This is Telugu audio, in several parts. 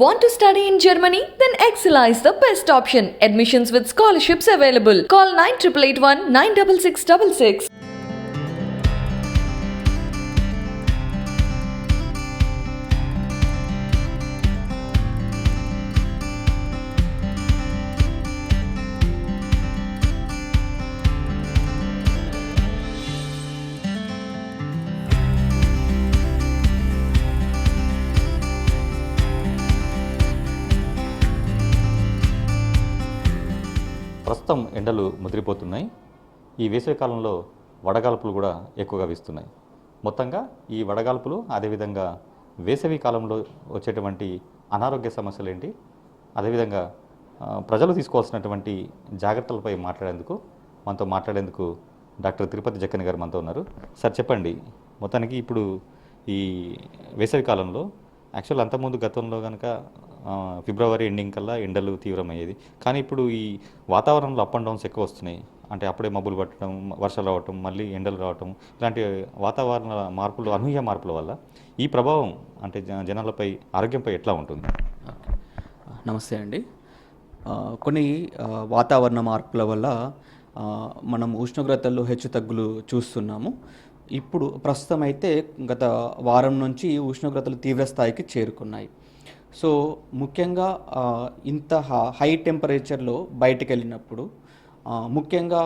Want to study in Germany? Then Excella is the best option. Admissions with scholarships available. Call 9881 96666. ప్రస్తుతం ఎండలు ముదిరిపోతున్నాయి. ఈ వేసవి కాలంలో వడగాల్పులు కూడా ఎక్కువగా వీస్తున్నాయి. మొత్తంగా ఈ వడగాల్పులు అదేవిధంగా వేసవి కాలంలో వచ్చేటువంటి అనారోగ్య సమస్యలు ఏంటి, అదేవిధంగా ప్రజలు తీసుకోవాల్సినటువంటి జాగ్రత్తలపై మనతో మాట్లాడేందుకు డాక్టర్ తిరుపతి జక్కని గారు మనతో ఉన్నారు. సార్ చెప్పండి, మొత్తానికి ఇప్పుడు ఈ వేసవి కాలంలో యాక్చువల్ అంతకుముందు గతంలో కనుక ఫిబ్రవరి ఎండింగ్ కల్లా ఎండలు తీవ్రమయ్యేది, కానీ ఇప్పుడు ఈ వాతావరణంలో అప్ అండ్ డౌన్స్ ఎక్కువ వస్తున్నాయి. అంటే అప్పుడే మబ్బులు పట్టడం, వర్షాలు రావటం, మళ్ళీ ఎండలు రావటం, ఇలాంటి వాతావరణ మార్పులు, అనూహ్య మార్పుల వల్ల ఈ ప్రభావం అంటే జనాలపై, ఆరోగ్యంపై ఎట్లా ఉంటుంది? నమస్తే అండి. కొన్ని వాతావరణ మార్పుల వల్ల మనం ఉష్ణోగ్రతల్లో హెచ్చుతగ్గులు చూస్తున్నాము. ఇప్పుడు ప్రస్తుతం అయితే గత వారం నుంచి ఉష్ణోగ్రతలు తీవ్ర స్థాయికి చేరుకున్నాయి. సో ముఖ్యంగా ఇంత హై టెంపరేచర్లో బయటకు వెళ్ళినప్పుడు ముఖ్యంగా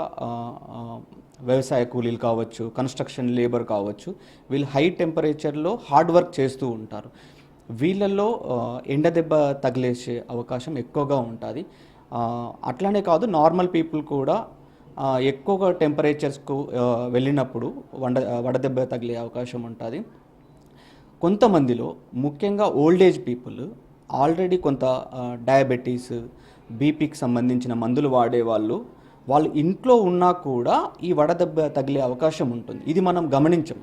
వ్యవసాయ కూలీలు కావచ్చు, కన్స్ట్రక్షన్ లేబర్ కావచ్చు, వీళ్ళు హై టెంపరేచర్లో హార్డ్ వర్క్ చేస్తూ ఉంటారు. వీళ్ళల్లో ఎండ దెబ్బ తగిలేసే అవకాశం ఎక్కువగా ఉంటుంది. అట్లానే కాదు, నార్మల్ పీపుల్ కూడా ఎక్కువగా టెంపరేచర్స్కు వెళ్ళినప్పుడు వడదెబ్బ తగిలే అవకాశం ఉంటుంది. కొంతమందిలో ముఖ్యంగా ఓల్డ్ ఏజ్ పీపుల్ ఆల్రెడీ కొంత డయాబెటీస్, బీపీకి సంబంధించిన మందులు వాడేవాళ్ళు ఇంట్లో ఉన్నా కూడా ఈ వడదెబ్బ తగిలే అవకాశం ఉంటుంది. ఇది మనం గమనించం.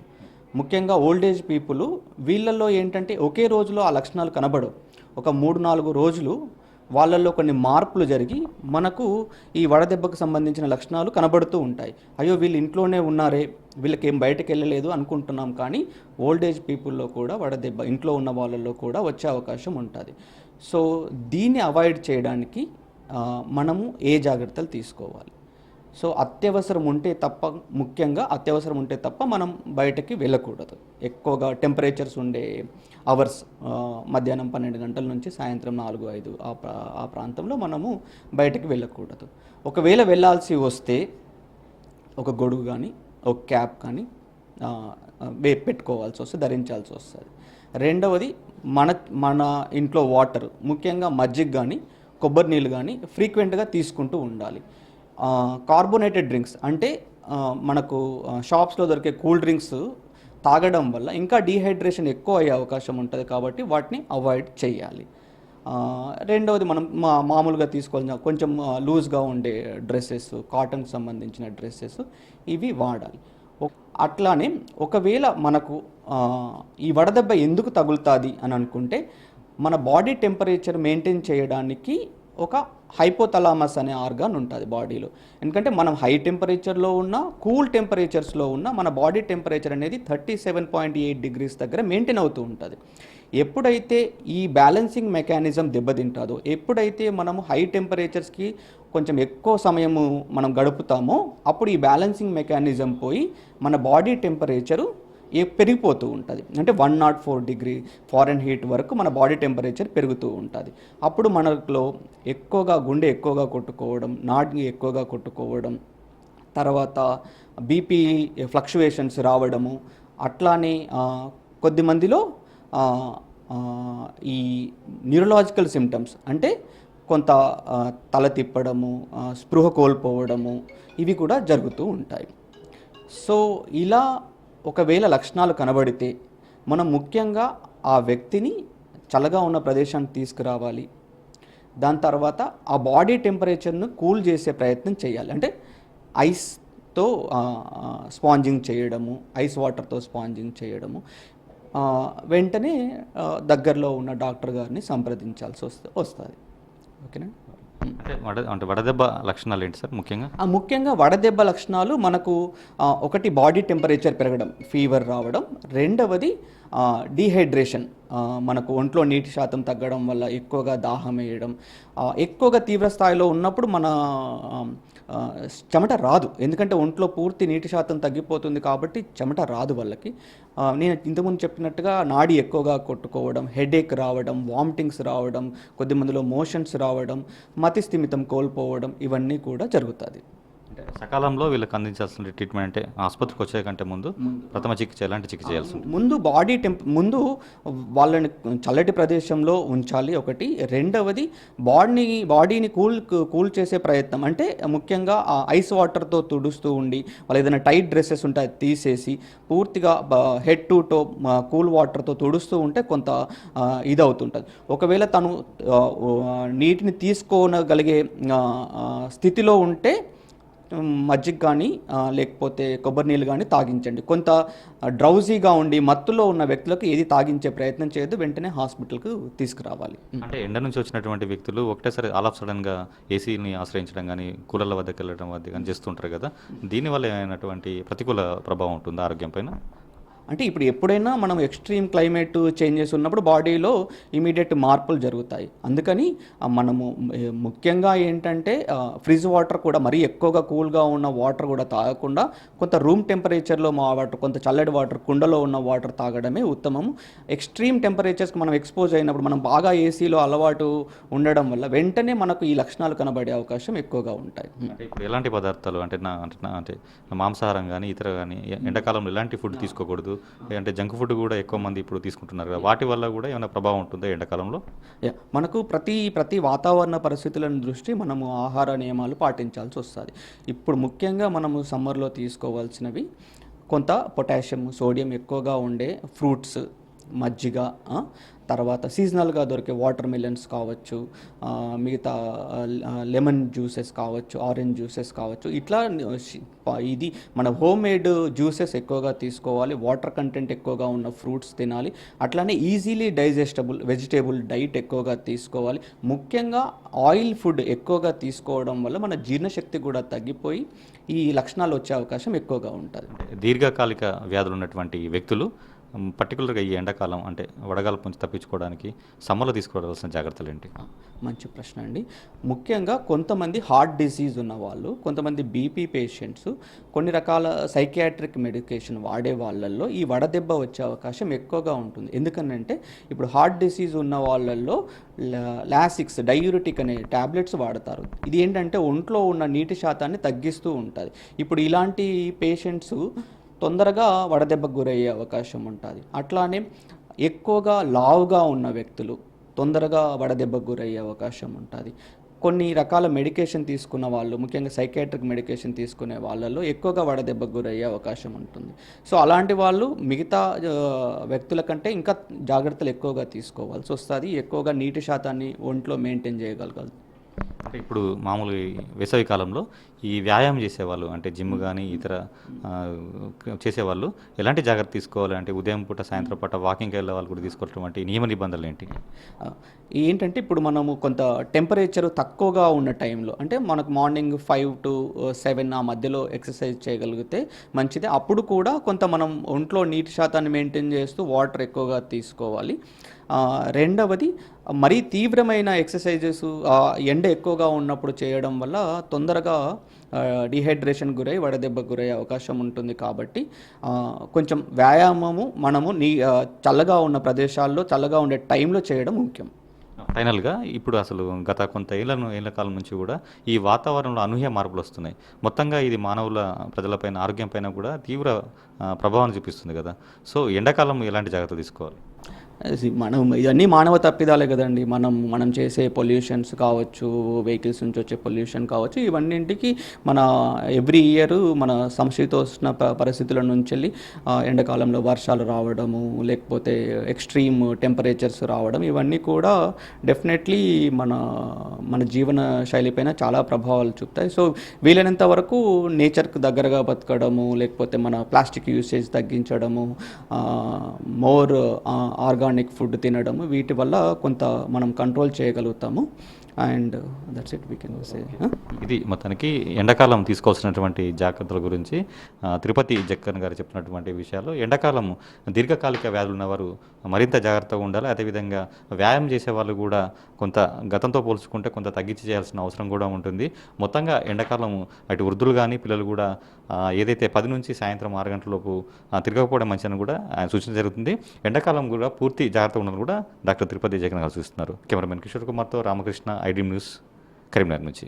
ముఖ్యంగా ఓల్డ్ ఏజ్ పీపుల్ వీళ్ళల్లో ఏంటంటే ఒకే రోజులో ఆ లక్షణాలు కనబడవు. ఒక 3-4 రోజులు వాళ్ళల్లో కొన్ని మార్పులు జరిగి మనకు ఈ వడదెబ్బకు సంబంధించిన లక్షణాలు కనబడుతూ ఉంటాయి. అయ్యో వీళ్ళు ఇంట్లోనే ఉన్నారే, వీళ్ళకి ఏం బయటకు వెళ్ళలేదు అనుకుంటున్నాం, కానీ ఓల్డ్ ఏజ్ పీపుల్లో కూడా వడదెబ్బ ఇంట్లో ఉన్న వాళ్ళల్లో కూడా వచ్చే అవకాశం ఉంటుంది. సో దీన్ని అవాయిడ్ చేయడానికి మనము ఏ జాగ్రత్తలు తీసుకోవాలి? సో ముఖ్యంగా అత్యవసరం ఉంటే తప్ప మనం బయటకి వెళ్ళకూడదు. ఎక్కువగా టెంపరేచర్స్ ఉండే అవర్స్ మధ్యాహ్నం 12 గంటల నుంచి సాయంత్రం 4-5 ఆ ప్రాంతంలో మనము బయటకు వెళ్ళకూడదు. ఒకవేళ వెళ్ళాల్సి వస్తే ఒక గొడుగు కానీ, ఒక క్యాప్ కానీ పెట్టుకోవాల్సి వస్తుంది, ధరించాల్సి వస్తుంది. రెండవది, మన ఇంట్లో వాటర్, ముఖ్యంగా మజ్జిగ కానీ కొబ్బరి నీళ్ళు కానీ ఫ్రీక్వెంట్గా తీసుకుంటూ ఉండాలి. కార్బోనేటెడ్ డ్రింక్స్ అంటే మనకు షాప్స్లో దొరికే కూల్ డ్రింక్స్ తాగడం వల్ల ఇంకా డీహైడ్రేషన్ ఎక్కువ అయ్యే అవకాశం ఉంటుంది, కాబట్టి వాటిని అవాయిడ్ చేయాలి. రెండవది, మనం మామూలుగా తీసుకోవాల్సిన కొంచెం లూజ్గా ఉండే డ్రెస్సెస్, కాటన్కి సంబంధించిన డ్రెస్సెస్ ఇవి వాడాలి. అట్లానే ఒకవేళ మనకు ఈ వడదెబ్బ ఎందుకు తగులుతుంది అని అనుకుంటే, మన బాడీ టెంపరేచర్ మెయింటైన్ చేయడానికి ఒక హైపోథలామస్ అనే ఆర్గాన్ ఉంటుంది బాడీలో. ఎందుకంటే మనం హై టెంపరేచర్లో ఉన్న, కూల్ టెంపరేచర్స్లో ఉన్న మన బాడీ టెంపరేచర్ అనేది 37.8 డిగ్రీస్ దగ్గర మెయింటైన్ అవుతూ ఉంటుంది. ఎప్పుడైతే ఈ బ్యాలెన్సింగ్ మెకానిజం దెబ్బతింటుందో, ఎప్పుడైతే మనము హై టెంపరేచర్స్కి కొంచెం ఎక్కువ సమయము మనం గడుపుతామో, అప్పుడు ఈ బ్యాలెన్సింగ్ మెకానిజం పోయి మన బాడీ టెంపరేచరు పెరిగిపోతూ ఉంటుంది. అంటే 104 డిగ్రీ ఫారెన్హీట్ వరకు మన బాడీ టెంపరేచర్ పెరుగుతూ ఉంటుంది. అప్పుడు మనలో గుండె ఎక్కువగా కొట్టుకోవడం, నాడి ఎక్కువగా కొట్టుకోవడం, తర్వాత బీపీ ఫ్లక్చువేషన్స్ రావడము, అట్లానే కొద్దిమందిలో ఈ న్యూరలాజికల్ సిమ్టమ్స్ అంటే కొంత తల తిప్పడము, స్పృహ కోల్పోవడము, ఇవి కూడా జరుగుతూ ఉంటాయి. సో ఇలా ఒకవేళ లక్షణాలు కనబడితే మనం ముఖ్యంగా ఆ వ్యక్తిని చల్లగా ఉన్న ప్రదేశానికి తీసుకురావాలి. దాని తర్వాత ఆ బాడీ టెంపరేచర్ను కూల్ చేసే ప్రయత్నం చేయాలి. అంటే ఐస్తో స్పాంజింగ్ చేయడము, ఐస్ వాటర్తో స్పాంజింగ్ చేయడము, వెంటనే దగ్గరలో ఉన్న డాక్టర్ గారిని సంప్రదించాల్సి వస్తుంది. ఓకేనా? అంటే వడదెబ్బ లక్షణాలు ఏంటి సార్ ముఖ్యంగా వడదెబ్బ లక్షణాలు మనకు ఒకటి బాడీ టెంపరేచర్ పెరగడం, ఫీవర్ రావడం, రెండవది డీహైడ్రేషన్, మనకు ఒంట్లో నీటి శాతం తగ్గడం వల్ల ఎక్కువగా దాహం వేయడం, ఎక్కువగా తీవ్ర స్థాయిలో ఉన్నప్పుడు మన ఆ, చెమట రాదు, ఎందుకంటే ఒంట్లో పూర్తి నీటి శాతం తగ్గిపోతుంది కాబట్టి చెమట రాదు వాళ్ళకి. నేను ఇంతకుముందు చెప్పినట్టుగా నాడి ఎక్కువగా కొట్టుకోవడం, హెడేక్ రావడం, వామిటింగ్స్ రావడం, కొద్ది మందిలో మోషన్స్ రావడం, మతి స్థిమితం కోల్పోవడం, ఇవన్నీ కూడా జరుగుతుంది. అంటే సకాలంలో వీళ్ళకి అందించాల్సిన ట్రీట్మెంట్ అంటే ఆసుపత్రికి వచ్చే కంటే ముందు ప్రథమ చికిత్స ఎలాంటి చికిత్స చేయాల్సి ఉంటుంది? ముందు ముందు వాళ్ళని చల్లటి ప్రదేశంలో ఉంచాలి ఒకటి. రెండవది బాడీని కూల్ చేసే ప్రయత్నం, అంటే ముఖ్యంగా ఐస్ వాటర్తో తుడుస్తూ ఉండి, వాళ్ళు ఏదైనా టైట్ డ్రెస్సెస్ ఉంటే అది తీసేసి పూర్తిగా హెడ్ టు టో కూల్ వాటర్తో తుడుస్తూ ఉంటే కొంత ఇది అవుతుంటుంది. ఒకవేళ తను నీటిని తీసుకోగలిగే స్థితిలో ఉంటే మజ్జిగ కానీ లేకపోతే కొబ్బరి నీళ్ళు కానీ తాగించండి. కొంత డ్రౌజీగా ఉండి మత్తులో ఉన్న వ్యక్తులకు ఏది తాగించే ప్రయత్నం చేయొద్దు, వెంటనే హాస్పిటల్కు తీసుకురావాలి. అంటే ఎండ నుంచి వచ్చినటువంటి వ్యక్తులు ఒకటేసారి ఆల్ ఆఫ్ సడన్గా ఏసీని ఆశ్రయించడం కానీ కూలర్ల వద్దకు వెళ్ళడం వద్ద కానీ చేస్తుంటారు కదా, దీనివల్ల ఏమైనటువంటి ప్రతికూల ప్రభావం ఉంటుందా ఆరోగ్యం పైన? అంటే ఇప్పుడు ఎప్పుడైనా మనం ఎక్స్ట్రీమ్ క్లైమేట్ చేంజెస్ ఉన్నప్పుడు బాడీలో ఇమీడియట్ మార్పులు జరుగుతాయి. అందుకని మనము ముఖ్యంగా ఏంటంటే ఫ్రిడ్జ్ వాటర్ కూడా మరీ ఎక్కువగా కూల్గా ఉన్న వాటర్ కూడా తాగకుండా కొంత రూమ్ టెంపరేచర్లో వాటర్, కొంత చల్లటి వాటర్, కుండలో ఉన్న వాటర్ తాగడమే ఉత్తమము. ఎక్స్ట్రీమ్ టెంపరేచర్స్కి మనం ఎక్స్పోజ్ అయినప్పుడు, మనం బాగా ఏసీలో అలవాటు ఉండడం వల్ల వెంటనే మనకు ఈ లక్షణాలు కనబడే అవకాశం ఎక్కువగా ఉంటాయి. అంటే ఇప్పుడు ఎలాంటి పదార్థాలు అంటే అంటే మాంసాహారం కానీ ఇతర కానీ ఎండాకాలంలో ఎలాంటి ఫుడ్ తీసుకోకూడదు, అంటే జంక్ ఫుడ్ కూడా ఎక్కువ మంది ఇప్పుడు తీసుకుంటున్నారు కదా, వాటి వల్ల కూడా ఏమైనా ప్రభావం ఉంటుందా ఎండాకాలంలో? మనకు ప్రతి వాతావరణ పరిస్థితులను దృష్టి మనము ఆహార నియమాలు పాటించాల్సి వస్తుంది. ఇప్పుడు ముఖ్యంగా మనము సమ్మర్లో తీసుకోవాల్సినవి కొంత పొటాషియం, సోడియం ఎక్కువగా ఉండే ఫ్రూట్స్, మజ్జిగ, తర్వాత సీజనల్గా దొరికే వాటర్ మిలన్స్ కావచ్చు, మిగతా లెమన్ జ్యూసెస్ కావచ్చు, ఆరెంజ్ జ్యూసెస్ కావచ్చు, ఇట్లా ఇది మన హోమ్ మేడ్ జ్యూసెస్ ఎక్కువగా తీసుకోవాలి. వాటర్ కంటెంట్ ఎక్కువగా ఉన్న ఫ్రూట్స్ తినాలి. అట్లానే ఈజీలీ డైజెస్టబుల్ వెజిటేబుల్ డైట్ ఎక్కువగా తీసుకోవాలి. ముఖ్యంగా ఆయిల్ ఫుడ్ ఎక్కువగా తీసుకోవడం వల్ల మన జీర్ణశక్తి కూడా తగ్గిపోయి ఈ లక్షణాలు వచ్చే అవకాశం ఎక్కువగా ఉంటుంది. దీర్ఘకాలిక వ్యాధులు ఉన్నటువంటి వ్యక్తులు పర్టికులర్గా ఈ ఎండాకాలం అంటే వడగాల్పు నుంచి తప్పించుకోవడానికి సమ్మర్లో తీసుకోవాల్సిన జాగ్రత్తలు ఏంటి? మంచి ప్రశ్న అండి. ముఖ్యంగా కొంతమంది హార్ట్ డిసీజ్ ఉన్న వాళ్ళు, కొంతమంది బీపీ పేషెంట్స్, కొన్ని రకాల సైకియాట్రిక్ మెడికేషన్ వాడే వాళ్ళల్లో ఈ వడదెబ్బ వచ్చే అవకాశం ఎక్కువగా ఉంటుంది. ఎందుకనంటే ఇప్పుడు హార్ట్ డిసీజ్ ఉన్న వాళ్ళల్లో లాసిక్స్, డయూరిటిక్ అనే ట్యాబ్లెట్స్ వాడతారు. ఇది ఏంటంటే ఒంట్లో ఉన్న నీటి శాతాన్ని తగ్గిస్తూ ఉంటుంది. ఇప్పుడు ఇలాంటి పేషెంట్స్ తొందరగా వడదెబ్బకు గురయ్యే అవకాశం ఉంటుంది. అట్లానే ఎక్కువగా లావుగా ఉన్న వ్యక్తులు తొందరగా వడదెబ్బకు గురయ్యే అవకాశం ఉంటుంది. కొన్ని రకాల మెడికేషన్ తీసుకున్న వాళ్ళు, ముఖ్యంగా సైకియాట్రిక్ మెడికేషన్ తీసుకునే వాళ్ళలో ఎక్కువగా వడదెబ్బకు గురయ్యే అవకాశం ఉంటుంది. సో అలాంటి వాళ్ళు మిగతా వ్యక్తుల కంటే ఇంకా జాగ్రత్తలు ఎక్కువగా తీసుకోవాల్సి వస్తుంది. ఎక్కువగా నీటి శాతాన్ని ఒంట్లో మెయింటైన్ చేయగలగాలి. అంటే ఇప్పుడు మామూలు వేసవి కాలంలో ఈ వ్యాయామం చేసేవాళ్ళు అంటే జిమ్ కానీ ఇతర చేసేవాళ్ళు ఎలాంటి జాగ్రత్త తీసుకోవాలి? అంటే ఉదయం పూట, సాయంత్రం పూట వాకింగ్కి వెళ్ళే వాళ్ళు కూడా తీసుకోవటువంటి నియమ నిబంధనలు ఏంటి? ఏంటంటే ఇప్పుడు మనము కొంత టెంపరేచర్ తక్కువగా ఉన్న టైంలో, అంటే మనకు మార్నింగ్ 5 to 7 ఆ మధ్యలో ఎక్సర్సైజ్ చేయగలిగితే మంచిది. అప్పుడు కూడా కొంత మనం ఒంట్లో నీటి శాతాన్ని మెయింటైన్ చేస్తూ వాటర్ ఎక్కువగా తీసుకోవాలి. రెండవది మరీ తీవ్రమైన ఎక్సర్సైజెస్ ఎండ ఎక్కువగా ఉన్నప్పుడు చేయడం వల్ల తొందరగా డిహైడ్రేషన్ గురై వడదెబ్బకు గురయ్యే అవకాశం ఉంటుంది. కాబట్టి కొంచెం వ్యాయామము మనము చల్లగా ఉన్న ప్రదేశాల్లో, చల్లగా ఉండే టైంలో చేయడం ముఖ్యం. ఫైనల్గా ఇప్పుడు అసలు గత కొంత ఏళ్ల కాలం నుంచి కూడా ఈ వాతావరణంలో అనూహ్య మార్పులు వస్తున్నాయి. మొత్తంగా ఇది మానవుల, ప్రజలపైన, ఆరోగ్యం పైన కూడా తీవ్ర ప్రభావాన్ని చూపిస్తుంది కదా. సో ఎండాకాలం ఎలాంటి జాగ్రత్తలు తీసుకోవాలి? మనం ఇవన్నీ మానవ తప్పిదాలే కదండి. మనం చేసే పొల్యూషన్స్ కావచ్చు, వెహికల్స్ నుంచి వచ్చే పొల్యూషన్ కావచ్చు, ఇవన్నింటికి మన ఎవ్రీ ఇయర్ మన సమశీతోష్ణ పరిస్థితుల నుంచి వెళ్ళి ఎండాకాలంలో వర్షాలు రావడము, లేకపోతే ఎక్స్ట్రీమ్ టెంపరేచర్స్ రావడం, ఇవన్నీ కూడా డెఫినెట్లీ మన జీవన శైలిపైన చాలా ప్రభావాలు చూపుతాయి. సో వీలైనంత వరకు నేచర్కి దగ్గరగా బతకడము, లేకపోతే మన ప్లాస్టిక్ యూసేజ్ తగ్గించడము, మోర్ ఆర్గానిక్ ఫుడ్ తినడము, వీటి వల్ల కొంత మనం కంట్రోల్ చేయగలుగుతాము. And that's it we can say. ఇది మొత్తానికి ఎండాకాలం తీసుకోవాల్సినటువంటి జాగ్రత్తల గురించి తిరుపతి జక్కన్ గారు చెప్పినటువంటి విషయాలు. ఎండాకాలం దీర్ఘకాలిక వ్యాధులు ఉన్నవారు మరింత జాగ్రత్తగా ఉండాలి. అదేవిధంగా వ్యాయామం చేసే వాళ్ళు కూడా కొంత గతంతో పోల్చుకుంటే కొంత తగ్గించి చేయాల్సిన అవసరం కూడా ఉంటుంది. మొత్తంగా ఎండాకాలం అటు వృద్ధులు కానీ పిల్లలు కూడా ఏదైతే 10 నుంచి సాయంత్రం 6 గంటల లోపు తిరగకపోవడం మంచిదని కూడా ఆయన సూచన జరుగుతుంది. ఎండాకాలం కూడా పూర్తి జాగ్రత్తగా ఉండాలని కూడా డాక్టర్ తిరుపతి జగన్ గారు సూచిస్తున్నారు. కెమెరామెన్ కిషోర్ కుమార్తో రామకృష్ణ, ఐడ్రీమ్ న్యూస్, కరీంనగర్ నుంచి.